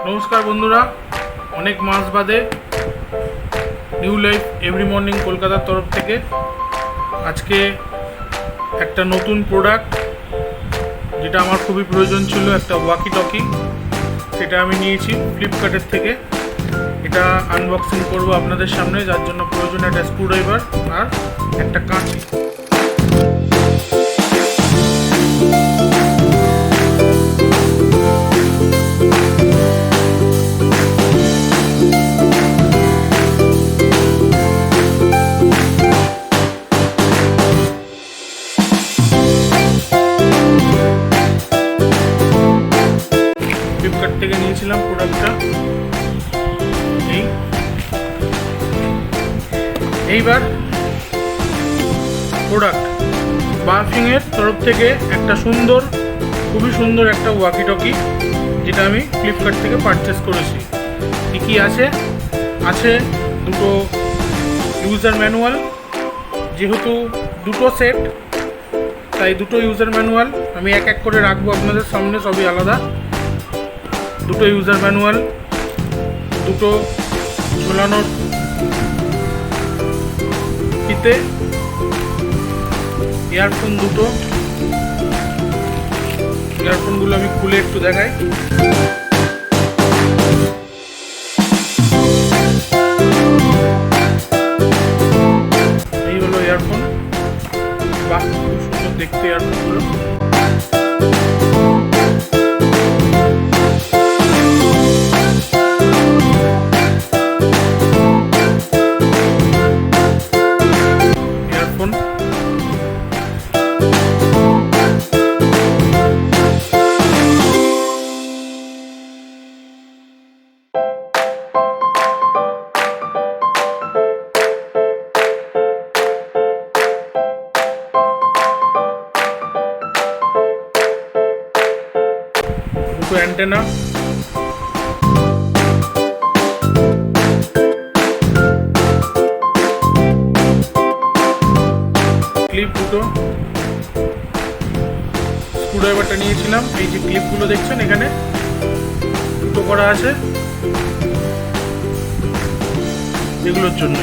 नमस्कार बंधुरा अनेक मास बादे निउ लाइफ एवरी मर्निंग कलकातार तरफ थेके आज के एक नतून प्रोडक्ट जेटा आमार खूबी प्रयोजन छिलो एक वाकी टकी सेटा आमी नियेछि फ्लिपकार्टेर थेके। এটা আনবক্সিং করব আপনাদের সামনে, যার জন্য প্রয়োজন একটা স্ক্রুড্রাইভার আর একটা কাঁচি। ফ্লিপকার্ট থেকে নিয়েছিলাম প্রোডাক্টটা। এইবার প্রোডাক্ট বায়োফিং এর তরফ থেকে একটা সুন্দর, খুবই সুন্দর একটা ওয়াকি টকি যেটা আমি ফ্লিপকার্ট থেকে পারচেজ করেছি। কি আছে আছে দুটো ইউজার ম্যানুয়াল, যেহেতু দুটো সেট তাই দুটো ইউজার ম্যানুয়াল আমি এক এক করে রাখবো আপনাদের সামনে, সবই আলাদা। দুটো ইউজার ম্যানুয়াল, দুটো ঝোলানোর ফিতে, ইয়ারফোন দুটো। ইয়ারফোনগুলো আমি খুলে একটু দেখাই। এই হলো ইয়ারফোন, বাহ খুব সুন্দর দেখতে ইয়ারফোনগুলো। দুটো অ্যান্টেনা, ক্লিপ দুটো, স্ক্রুড্রাইভারটা নিয়েছিলাম। এই যে ক্লিপগুলো দেখছেন এখানে দুটো করা আছে এগুলোর জন্য।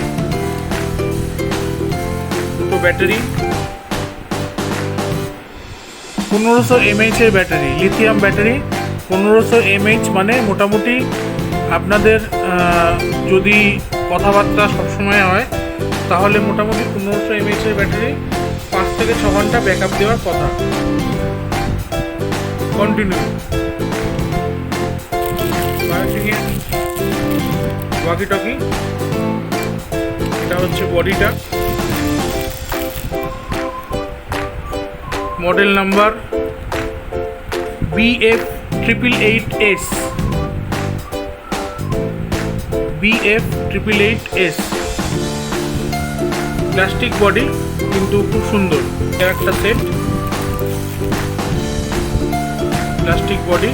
দুটো ব্যাটারি, 1500 mAh এর ব্যাটারি, লিথিয়াম ব্যাটারি। 1500 mAh মানে মোটামুটি আপনাদের যদি কথাবার্তা সবসময় হয় তাহলে মোটামুটি 1500 mAh এর ব্যাটারি 5 থেকে 6 ঘন্টা ব্যাকআপ দেওয়ার কথা কন্টিনিউ। বায়োফিংয়ের ওয়াকি টকি, এটা হচ্ছে বডিটা, model number BF888S, BF888S। Plastic body কিন্তু খুব সুন্দর, একটা সেট প্লাস্টিক বডি।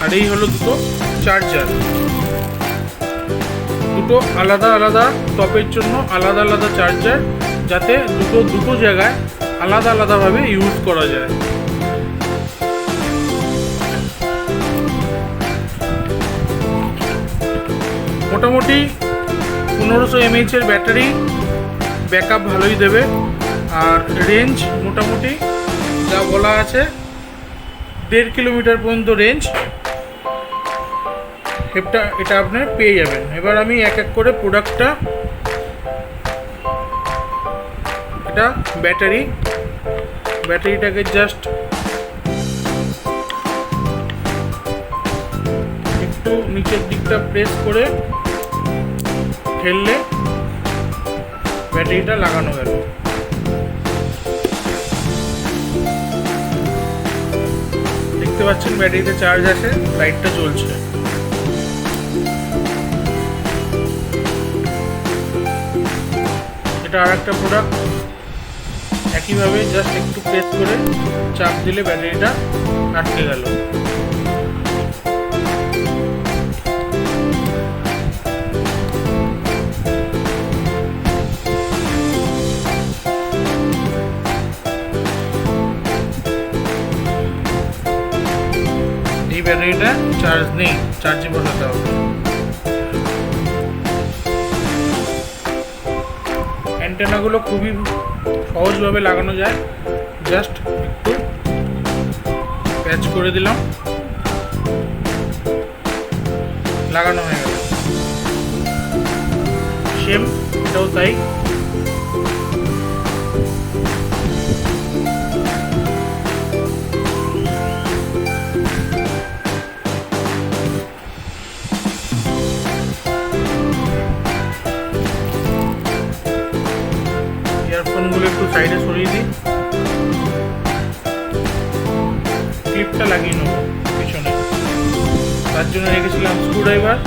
আর এই হলো দুটো চার্জার, দুটো আলাদা আলাদা টপের জন্য আলাদা আলাদা চার্জার, যাতে দুটো জায়গায় আলাদা আলাদাভাবে ইউজ করা যায়। মোটামুটি 1500 mAh এর ব্যাটারি ব্যাকআপ ভালোই দেবে। আর রেঞ্জ মোটামুটি যা বলা আছে 1.5 কিলোমিটার পর্যন্ত রেঞ্জ এটা আপনি পেয়ে যাবেন। এবার আমি এক এক করে প্রোডাক্টটা, এটা ব্যাটারিটাকে জাস্ট একটু নিচের দিকটা প্রেস করে ঠেললে ব্যাটারিটা লাগানো গেল। দেখতে পাচ্ছেন ব্যাটারিতে চার্জ আছে, লাইটটা জ্বলছে। এটা আর একটা প্রোডাক্ট, একইভাবে জাস্ট একটু প্রেস করে চাপ দিলে ব্যাটারিটা আটকে গেল। ব্যাটারিটা চার্জ নেই, চার্জে বসাতে হবে। অ্যান্টেনাগুলো খুবই সহজভাবে লাগানো যায়, জাস্ট একটু প্যাচ করে দিলাম, লাগানো হয়ে গেল। সেম এটাও তাই। ইয়ারফোনগুলো একটু সাইডে সরিয়ে দিই, ক্লিপটা লাগিয়ে নেব পিছনে, তার জন্য রেখেছিলাম স্ক্রুড্রাইভার।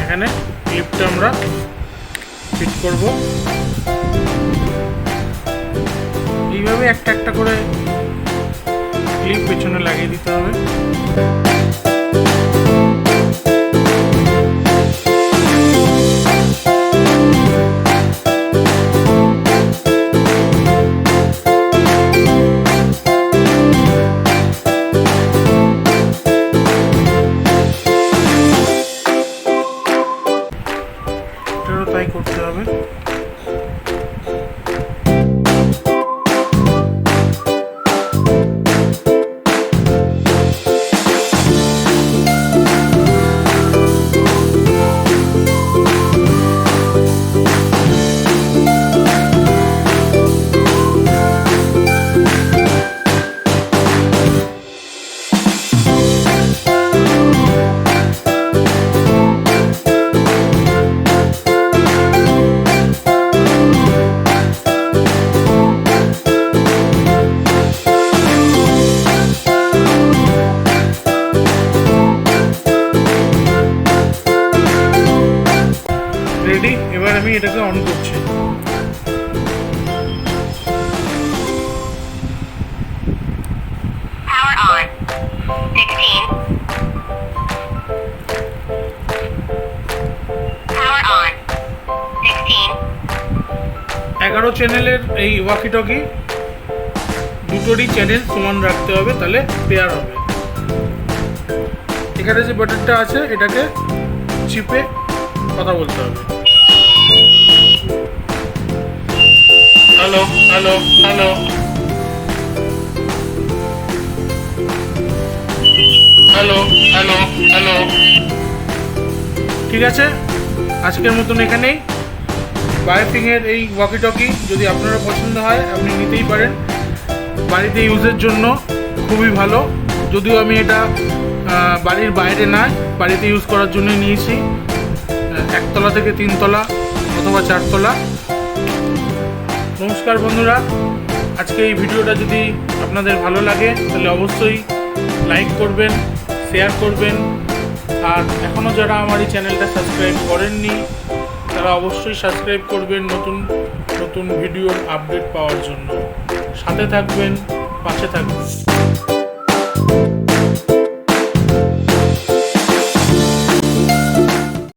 এখানে ক্লিপটা আমরা ফিট করব, এইভাবে একটা একটা করে ক্লিপ পেছনে লাগিয়ে দিতে হবে। তাই করতে হবে। রেডি, এবার আমি এটাকে অন করছি। Power on. 16. Power on. 16. 11 চ্যানেলের এই ওয়াকি টকি দুটোরই চ্যানেল সমান রাখতে হবে, তাহলে পেয়ার হবে। এখানে যে বাটনটা আছে এটাকে চিপে কথা বলতে হবে। Hello hello hello hello hello hello. ঠিক আছে, আজকের মতন এখানেই। বায়োফিংয়ের এই ওয়াকি টকি যদি আপনারা পছন্দ হয় আপনি নিতেই পারেন, বাড়িতে ইউজের জন্য খুবই ভালো। যদিও আমি এটা বাড়ির বাইরে না, বাড়িতে ইউজ করার জন্য নিয়েছি, 1 তলা থেকে 3 তলা অথবা 4 তলা। নমস্কার বন্ধুরা, আজকে এই ভিডিওটা যদি আপনাদের ভালো লাগে তাহলে অবশ্যই লাইক করবেন, শেয়ার করবেন, আর এখনও যারা আমার এই চ্যানেলটা সাবস্ক্রাইব করেননি তারা অবশ্যই সাবস্ক্রাইব করবেন নতুন নতুন ভিডিওর আপডেট পাওয়ার জন্য। সাথে থাকবেন, পাশে থাকবেন।